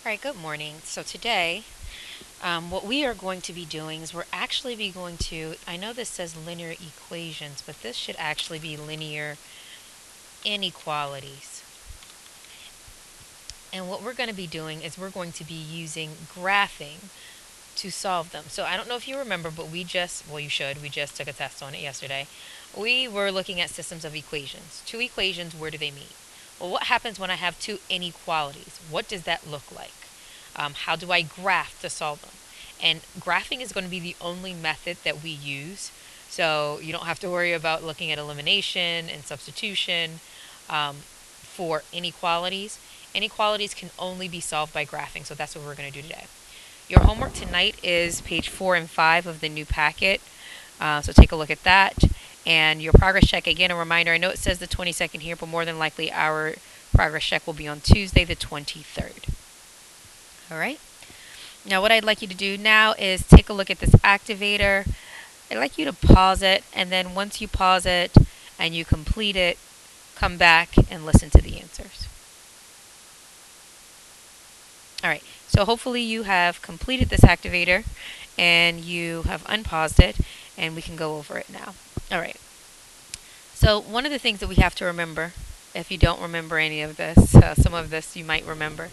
All right, good morning. So today, what we are going to be doing is we're actually be going to, I know this says linear equations, but this should actually be linear inequalities. And what we're going to be doing is we're going to be using graphing to solve them. So I don't know if you remember, but you should, we just took a test on it yesterday. We were looking at systems of equations. Two equations, where do they meet? Well, what happens when I have two inequalities? What does that look like? How do I graph to solve them? And graphing is going to be the only method that we use. So you don't have to worry about looking at elimination and substitution for inequalities. Inequalities can only be solved by graphing, so that's what we're going to do today. Your homework tonight is page 4 and 5 of the new packet. So take a look at that. And your progress check, again, a reminder, I know it says the 22nd here, but more than likely our progress check will be on Tuesday the 23rd. All right. Now what I'd like you to do now is take a look at this activator. I'd like you to pause it, and then once you pause it and you complete it, come back and listen to the answers. All right, so hopefully you have completed this activator and you have unpaused it, and we can go over it now. All right, so one of the things that we have to remember, if you don't remember any of this, some of this you might remember,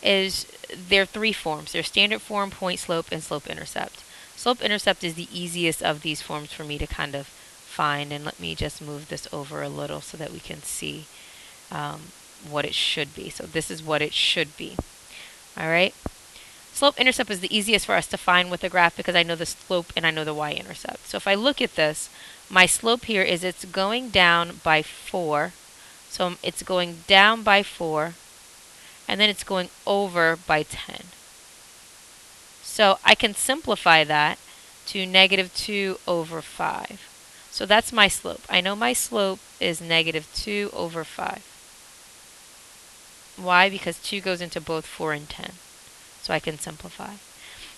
is there are three forms. There's standard form, point slope, and slope intercept. Slope intercept is the easiest of these forms for me to kind of find, and let me just move this over a little so that we can see what it should be. So this is what it should be. All right. Slope intercept is the easiest for us to find with the graph because I know the slope and I know the y-intercept. So if I look at this, my slope here is it's going down by 4. So it's going down by 4, and then it's going over by 10. So I can simplify that to negative 2 over 5. So that's my slope. I know my slope is negative 2 over 5. Why? Because 2 goes into both 4 and 10. So I can simplify.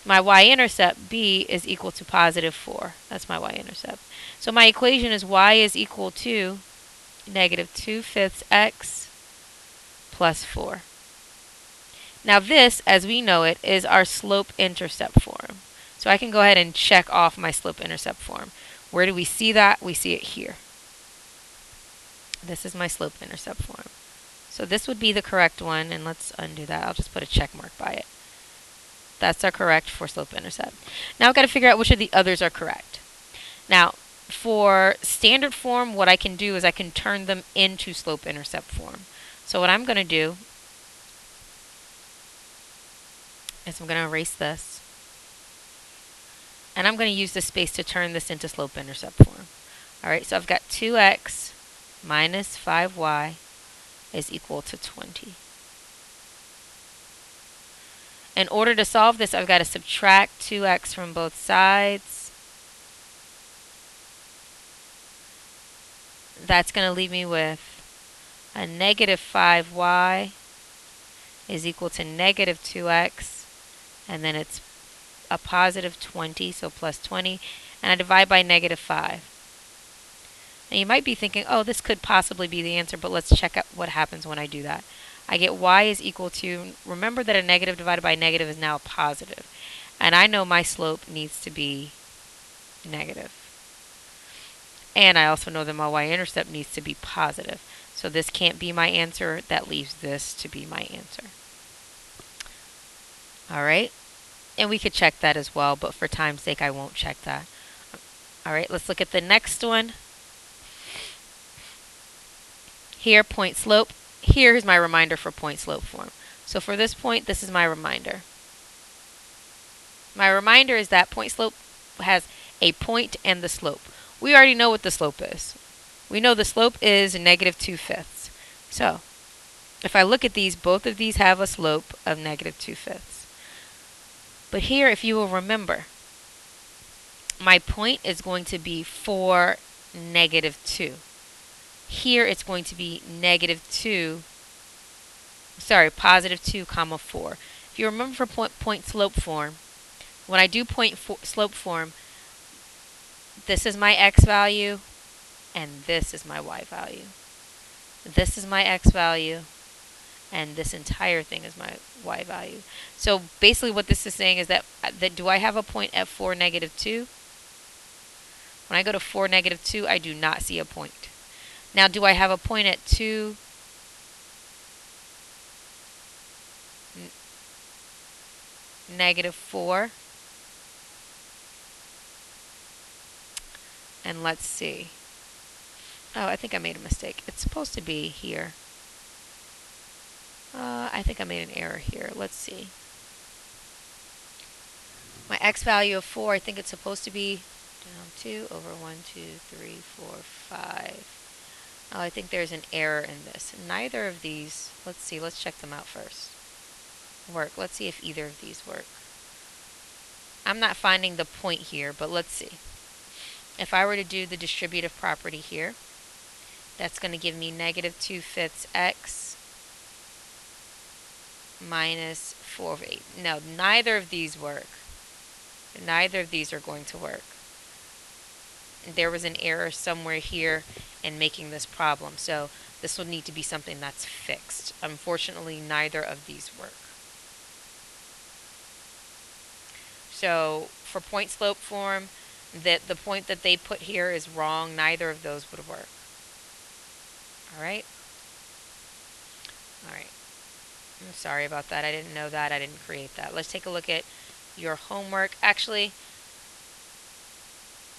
My y-intercept, b, is equal to positive 4. That's my y-intercept. So my equation is y is equal to negative 2/5 x plus 4. Now this, as we know it, is our slope-intercept form. So I can go ahead and check off my slope-intercept form. Where do we see that? We see it here. This is my slope-intercept form. So this would be the correct one, and let's undo that. I'll just put a check mark by it. That's our correct for slope-intercept. Now I've got to figure out which of the others are correct. Now, for standard form, what I can do is I can turn them into slope-intercept form. So what I'm going to do is I'm going to erase this, and I'm going to use the space to turn this into slope-intercept form. All right, so I've got 2x minus 5y is equal to 20. In order to solve this, I've got to subtract 2x from both sides. That's going to leave me with a negative 5y is equal to negative 2x, and then it's a positive 20, so plus 20, and I divide by negative 5. Now you might be thinking, oh, this could possibly be the answer, but let's check out what happens when I do that. I get y is equal to, remember that a negative divided by negative is now a positive, and I know my slope needs to be negative. And I also know that my y-intercept needs to be positive. So this can't be my answer. That leaves this to be my answer. All right. And we could check that as well, but for time's sake, I won't check that. All right, let's look at the next one. Here, point slope. Here's my reminder for point slope form. So for this point, this is my reminder. My reminder is that point slope has a point and the slope. We already know what the slope is. We know the slope is negative 2/5. So if I look at these, both of these have a slope of negative 2/5. But here, if you will remember, my point is going to be 4, negative 2. Here it's going to be positive 2, comma 4. If you remember for point slope form, when I do point slope form, this is my x value, and this is my y value. This is my x value, and this entire thing is my y value. So basically what this is saying is that, do I have a point at 4, -2? When I go to 4, -2, I do not see a point. Now, do I have a point at 2, -4? And let's see. Oh, I think I made a mistake. It's supposed to be here. I think I made an error here. Let's see. My x value of 4, I think it's supposed to be down 2 over 1, 2, 3, 4, 5. Oh, I think there's an error in this. Neither of these, let's see, let's check them out first. Work. Let's see if either of these work. I'm not finding the point here, but let's see. If I were to do the distributive property here, that's going to give me -2/5 x minus 4/8. No, neither of these work. Neither of these are going to work. There was an error somewhere here in making this problem, so this will need to be something that's fixed. Unfortunately, neither of these work. So for point slope form, that the point that they put here is wrong. Neither of those would work. All right. All right. I'm sorry about that. I didn't know that. I didn't create that. Let's take a look at your homework. Actually,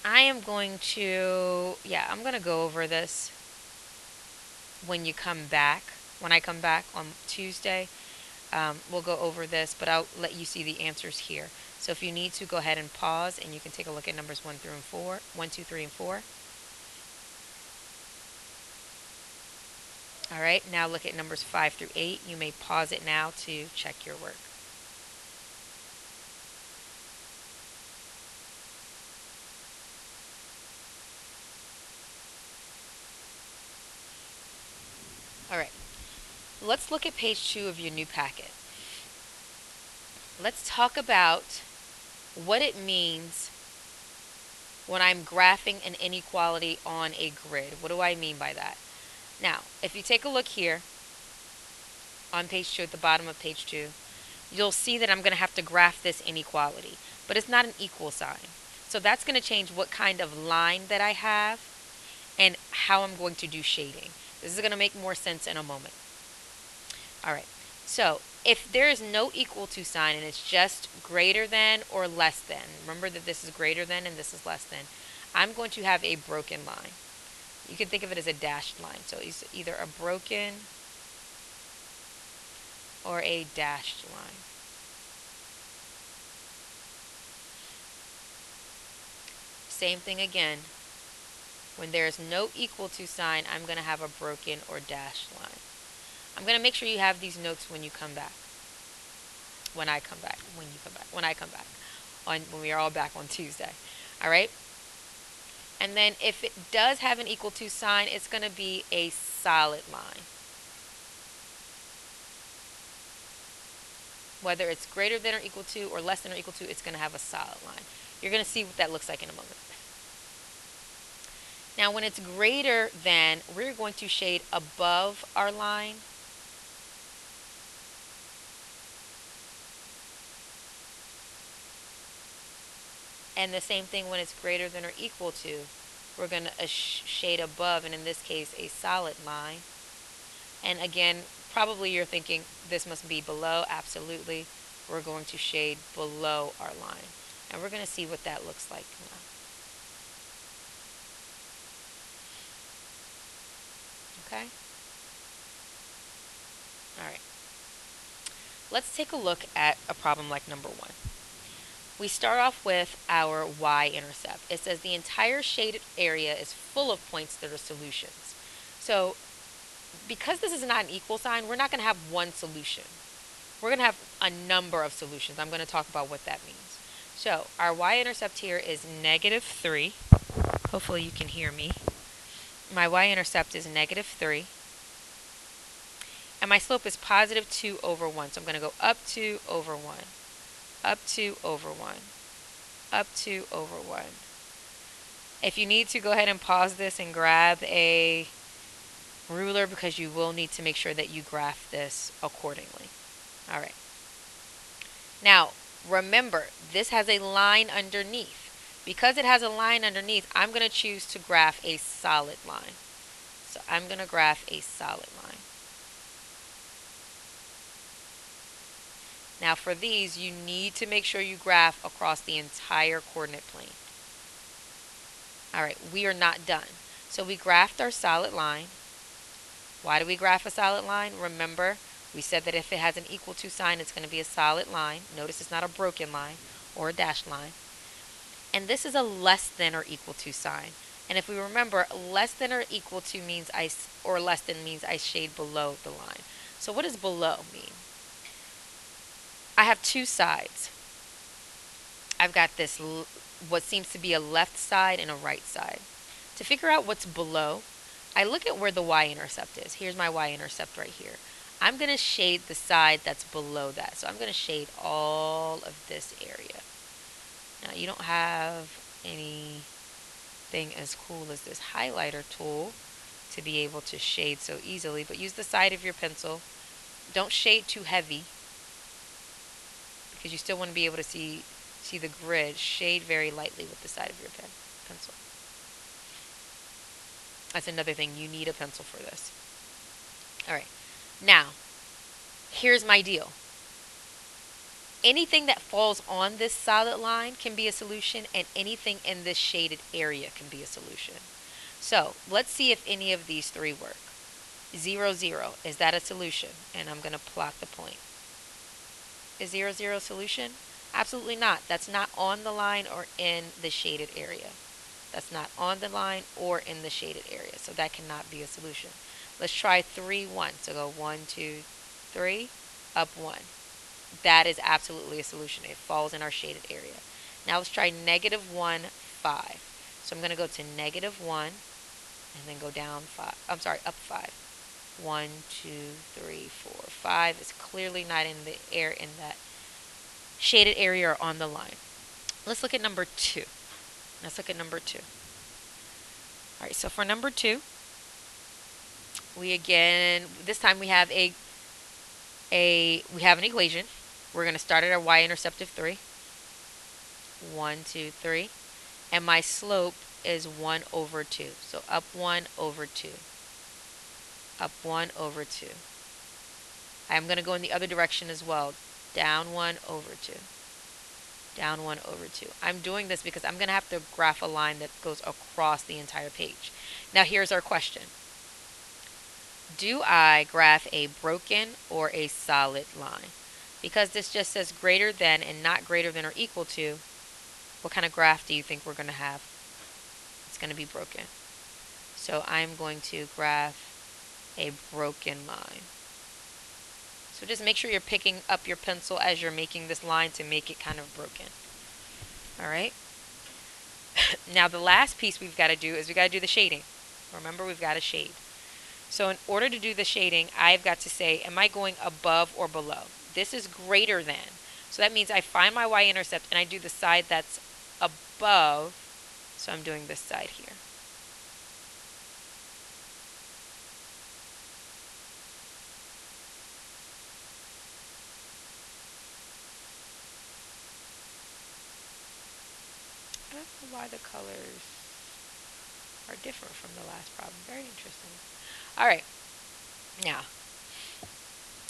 I am going to, I'm going to go over this when you come back. When I come back on Tuesday, we'll go over this, but I'll let you see the answers here. So if you need to, go ahead and pause, and you can take a look at numbers 1 through 4, 1, 2, 3, and 4. All right, now look at numbers 5 through 8. You may pause it now to check your work. All right, let's look at page 2 of your new packet. Let's talk about what it means when I'm graphing an inequality on a grid. What do I mean by that? Now, if you take a look here on page 2, at the bottom of page 2, you'll see that I'm going to have to graph this inequality, but it's not an equal sign. So that's going to change what kind of line that I have and how I'm going to do shading. This is going to make more sense in a moment. All right, so if there is no equal to sign and it's just greater than or less than, remember that this is greater than and this is less than, I'm going to have a broken line. You can think of it as a dashed line. So it's either a broken or a dashed line. Same thing again. When there is no equal to sign, I'm going to have a broken or dashed line. I'm going to make sure you have these notes when you come back. When I come back. When I come back. When we are all back on Tuesday. All right? And then if it does have an equal to sign, it's going to be a solid line. Whether it's greater than or equal to or less than or equal to, it's going to have a solid line. You're going to see what that looks like in a moment. Now, when it's greater than, we're going to shade above our line. And the same thing when it's greater than or equal to, we're going to shade above, and in this case, a solid line. And again, probably you're thinking this must be below. Absolutely. We're going to shade below our line. And we're going to see what that looks like now. Okay? All right. Let's take a look at a problem like number 1. We start off with our y-intercept. It says the entire shaded area is full of points that are solutions. So because this is not an equal sign, we're not going to have one solution. We're going to have a number of solutions. I'm going to talk about what that means. So our y-intercept here is -3. Hopefully you can hear me. My y-intercept is -3. And my slope is +2 over 1. So I'm going to go up 2 over 1. Up 2 over 1. Up 2 over 1. If you need to, go ahead and pause this and grab a Ruler, because you will need to make sure that you graph this accordingly. All right. Now, remember, this has a line underneath. Because it has a line underneath, I'm going to choose to graph a solid line. So I'm going to graph a solid line. Now for these, you need to make sure you graph across the entire coordinate plane. All right, we are not done. So we graphed our solid line. Why do we graph a solid line? Remember, we said that if it has an equal to sign, it's going to be a solid line. Notice it's not a broken line or a dashed line. And this is a less than or equal to sign. And if we remember, less than or equal to means or less than means I shade below the line. So what does below mean? I have two sides. I've got this what seems to be a left side and a right side. To figure out what's below, I look at where the y-intercept is. Here's my y-intercept right here. I'm going to shade the side that's below that. So I'm going to shade all of this area. Now you don't have anything as cool as this highlighter tool to be able to shade so easily, but use the side of your pencil. Don't shade too heavy because you still want to be able to see the grid. Shade very lightly with the side of your pencil. That's another thing. You need a pencil for this. All right. Now, here's my deal. Anything that falls on this solid line can be a solution, and anything in this shaded area can be a solution. So let's see if any of these three work. 0, 0, is that a solution? And I'm going to plot the point. Is 0, 0 a solution? Absolutely not. That's not on the line or in the shaded area. That's not on the line or in the shaded area. So that cannot be a solution. Let's try 3, 1. So go 1, 2, 3, up 1. That is absolutely a solution. It falls in our shaded area. Now let's try negative 1, 5. So I'm going to go to negative 1 and then go down 5. I'm sorry, up 5. 1, 2, 3, 4, 5 is clearly not in the air in that shaded area or on the line. Let's look at number 2. Let's look at number 2. All right, so for number 2, this time we have an equation. We're going to start at our y-intercept of 3. 1, 2, 3. And my slope is 1 over 2. So up 1 over 2. Up 1 over 2. I'm going to go in the other direction as well. Down 1 over 2. Down 1 over 2. I'm doing this because I'm going to have to graph a line that goes across the entire page. Now here's our question. Do I graph a broken or a solid line? Because this just says greater than and not greater than or equal to, what kind of graph do you think we're going to have? It's going to be broken. So I'm going to graph a broken line. So just make sure you're picking up your pencil as you're making this line to make it kind of broken. All right. Now the last piece we've got to do is we've got to do the shading. Remember, we've got to shade. So in order to do the shading, I've got to say, am I going above or below? This is greater than. So that means I find my y-intercept and I do the side that's above. So I'm doing this side here. I don't know why the colors are different from the last problem. Very interesting. All right. Now,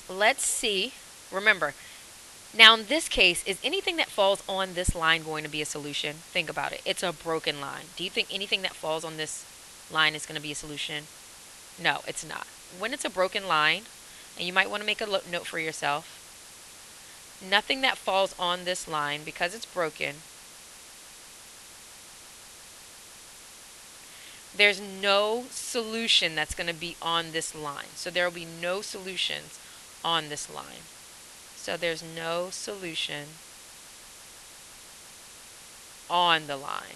let's see. Remember, now in this case, is anything that falls on this line going to be a solution? Think about it. It's a broken line. Do you think anything that falls on this line is going to be a solution? No, it's not. When it's a broken line, and you might want to make a note for yourself, nothing that falls on this line, because it's broken, there's no solution that's going to be on this line. So there will be no solutions on this line. So there's no solution on the line.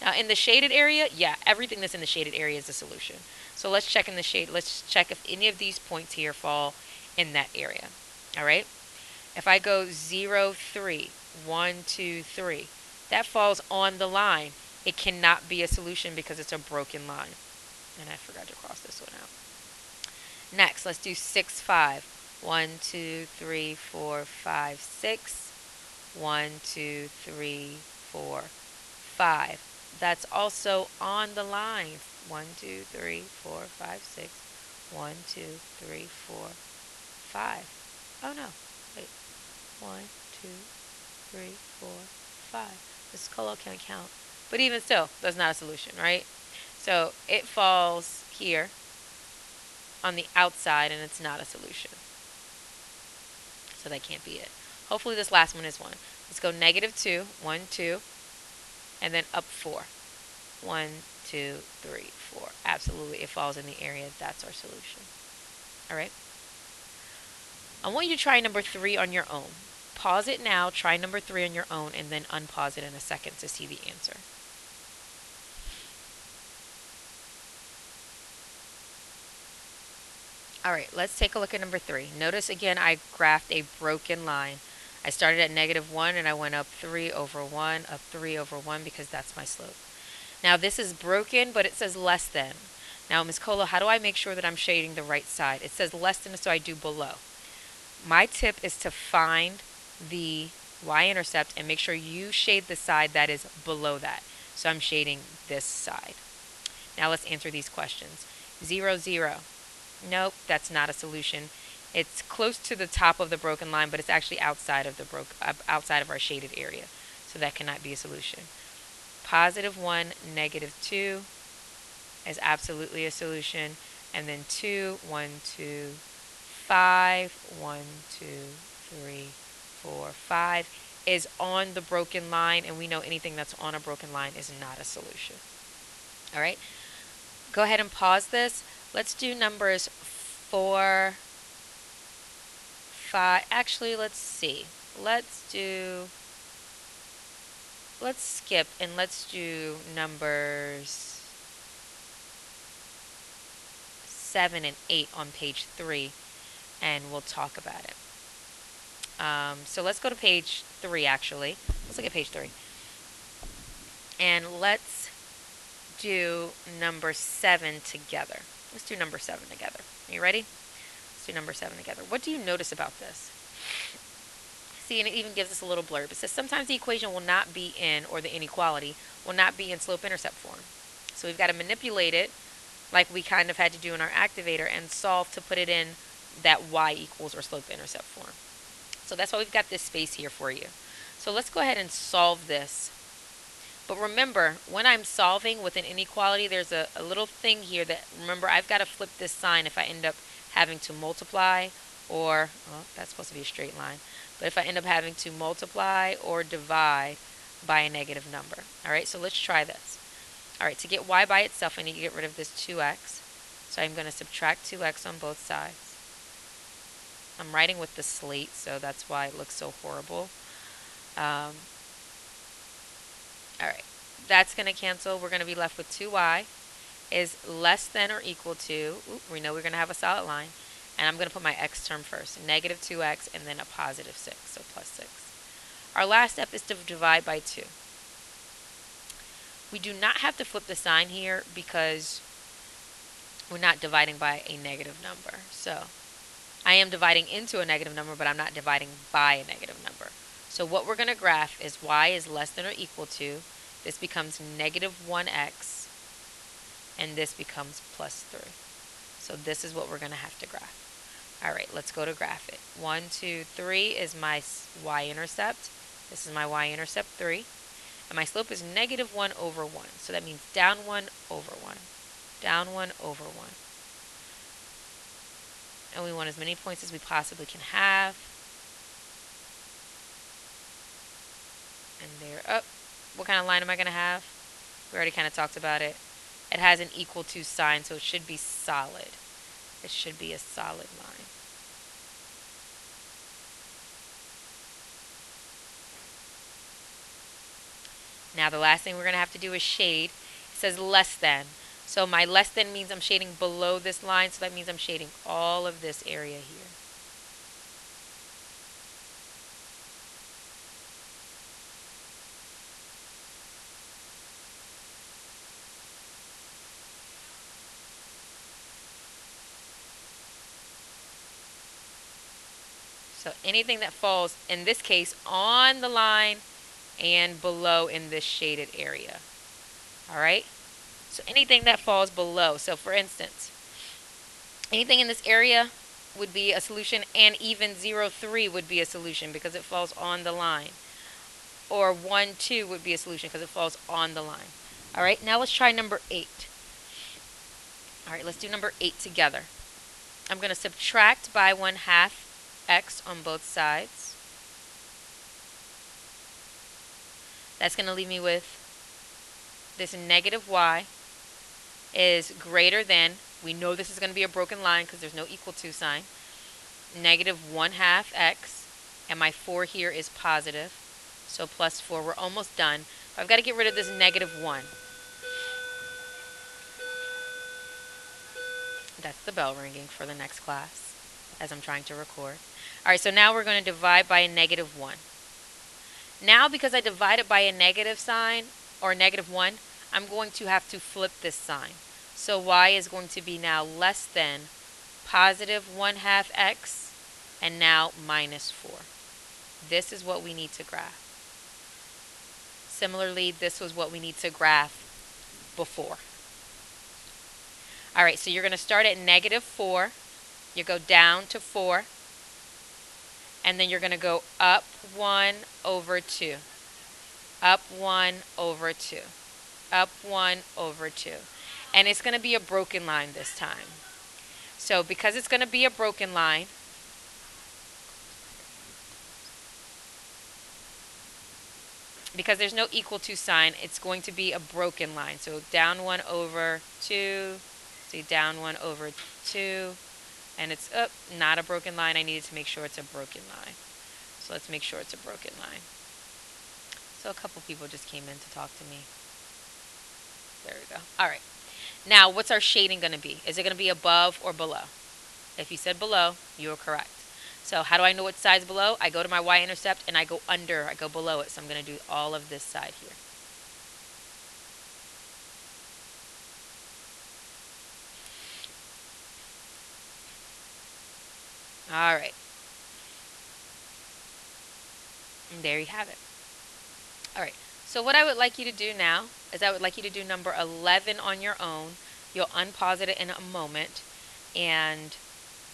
Now in the shaded area, yeah, everything that's in the shaded area is a solution. So let's check in the shade. Let's check if any of these points here fall in that area. All right. If I go 0, 3, 1, 2, 3, that falls on the line. It cannot be a solution because it's a broken line. And I forgot to cross this one out. Next, let's do 6, 5. 1, 2, 3, 4, 5, 6. 1, 2, 3, 4, 5. That's also on the line. 1, 2, 3, 4, 5, 6. 1, 2, 3, 4, 5. Oh no. Wait. 1, 2, 3, 4, 5. This color can't count. But even still, that's not a solution, right? So it falls here on the outside and it's not a solution. So that can't be it. Hopefully this last one is one. Let's go negative 2, 1, 2, and then up 4. 1, 2, 3, 4. Absolutely, it falls in the area. That's our solution. All right. I want you to try number 3 on your own. Pause it now, try number 3 on your own, and then unpause it in a second to see the answer. All right, let's take a look at number 3. Notice again, I graphed a broken line. I started at negative 1 and I went up 3 over 1, up 3 over 1 because that's my slope. Now this is broken, but it says less than. Now, Ms. Colo, how do I make sure that I'm shading the right side? It says less than, so I do below. My tip is to find the y-intercept and make sure you shade the side that is below that. So I'm shading this side. Now let's answer these questions. 0, 0. Nope, that's not a solution. It's close to the top of the broken line, but it's actually outside of the outside of our shaded area. So that cannot be a solution. Positive 1, negative 2 is absolutely a solution. And then 2, 1, 2, 5, 1, 2, 3, 4, 5 is on the broken line, and we know anything that's on a broken line is not a solution. All right, go ahead and pause this. Let's do numbers 4, 5. Actually, let's see. Let's skip and let's do numbers 7 and 8 on page 3, and we'll talk about it. So let's go to page 3, actually. Let's look at page 3. And let's do number 7 together. Let's do number 7 together. Are you ready? Let's do number 7 together. What do you notice about this? See, and it even gives us a little blurb. It says sometimes the equation will not be in, or the inequality, will not be in slope-intercept form. So we've got to manipulate it like we kind of had to do in our activator and solve to put it in that y equals or slope-intercept form. So that's why we've got this space here for you. So let's go ahead and solve this. But remember, when I'm solving with an inequality, there's a little thing here that, remember, I've got to flip this sign if I end up having to multiply or, well, that's supposed to be a straight line. But if I end up having to multiply or divide by a negative number. All right, so let's try this. All right, to get y by itself, I need to get rid of this 2x. So I'm going to subtract 2x on both sides. I'm writing with the slate, so that's why it looks so horrible. All right, that's going to cancel. We're going to be left with 2y is less than or equal to, we know we're going to have a solid line, and I'm going to put my x term first, negative 2x, and then a positive 6, so plus 6. Our last step is to divide by 2. We do not have to flip the sign here because we're not dividing by a negative number. So I am dividing into a negative number, but I'm not dividing by a negative number. So what we're going to graph is y is less than or equal to, this becomes negative 1x, and this becomes plus 3. So this is what we're going to have to graph. All right, let's go to graph it. 1, 2, 3 is my y-intercept. This is my y-intercept 3. And my slope is negative 1 over 1. So that means down 1 over 1. Down 1 over 1. And we want as many points as we possibly can have. And there. Oh, what kind of line am I going to have? We already kind of talked about it. It has an equal to sign, so it should be solid. It should be a solid line. Now the last thing we're going to have to do is shade. It says less than. So my less than means I'm shading below this line, so that means I'm shading all of this area here. So anything that falls, in this case, on the line and below in this shaded area. All right? So anything that falls below. So for instance, anything in this area would be a solution, and even 0, 3 would be a solution because it falls on the line. Or 1, 2 would be a solution because it falls on the line. All right, now let's try number 8. All right, let's do number 8 together. I'm going to subtract by 1/2 x on both sides. That's going to leave me with this negative y is greater than, we know this is going to be a broken line because there's no equal to sign, negative 1/2 x, and my 4 here is positive, so plus 4. We're almost done. I've got to get rid of this negative 1. That's the bell ringing for the next class as I'm trying to record. All right, so now we're going to divide by a negative 1. Now, because I divided by a negative sign, or negative 1, I'm going to have to flip this sign. So y is going to be now less than positive 1/2 x, and now minus 4. This is what we need to graph. Similarly, this was what we need to graph before. All right, so you're going to start at negative 4. You go down to 4. And then you're going to go up 1 over 2. Up 1 over 2. Up 1 over 2. And it's going to be a broken line this time. So because it's going to be a broken line, because there's no equal to sign, it's going to be a broken line. So down 1 over 2, see, down 1 over 2, and it's up, not a broken line. I needed to make sure it's a broken line. So let's make sure it's a broken line. So a couple people just came in to talk to me. There we go. All right. Now, what's our shading going to be? Is it going to be above or below? If you said below, you are correct. So how do I know what side's below? I go to my y-intercept and I go under, I go below it. So I'm going to do all of this side here. All right. And there you have it. All right. So what I would like you to do now is I would like you to do number 11 on your own. You'll unpause it in a moment. And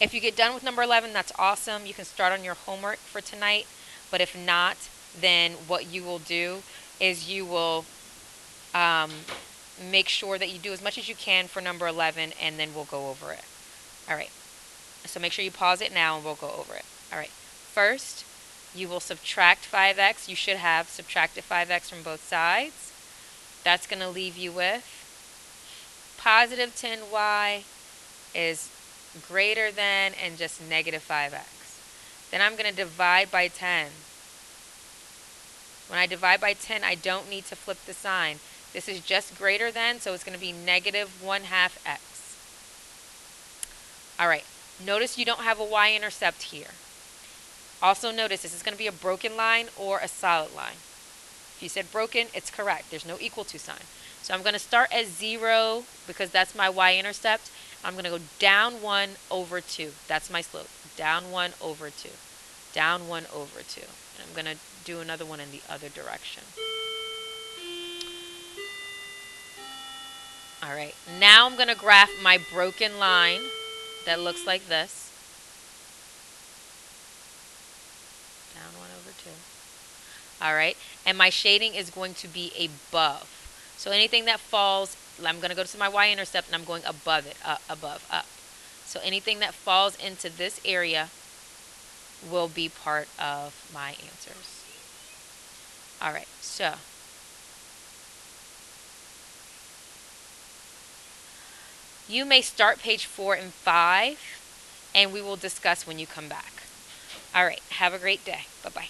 if you get done with number 11, that's awesome. You can start on your homework for tonight. But if not, then what you will do is you will make sure that you do as much as you can for number 11, and then we'll go over it. All right. So make sure you pause it now, and we'll go over it. All right. First, you will subtract 5x. You should have subtracted 5x from both sides. That's going to leave you with positive 10y is greater than and just negative 5x. Then I'm going to divide by 10. When I divide by 10, I don't need to flip the sign. This is just greater than, so it's going to be negative 1/2 x. All right. Notice you don't have a y-intercept here. Also notice this is going to be a broken line or a solid line. If you said broken, it's correct. There's no equal to sign. So I'm going to start at 0 because that's my y-intercept. I'm going to go down 1 over 2. That's my slope. Down 1 over 2. Down 1 over 2. And I'm going to do another one in the other direction. All right. Now I'm going to graph my broken line that looks like this. Down 1 over 2. All right. And my shading is going to be above. So anything that falls, I'm going to go to my y-intercept and I'm going above it, above, up. So anything that falls into this area will be part of my answers. All right, so you may start page 4 and 5, and we will discuss when you come back. All right, have a great day. Bye-bye.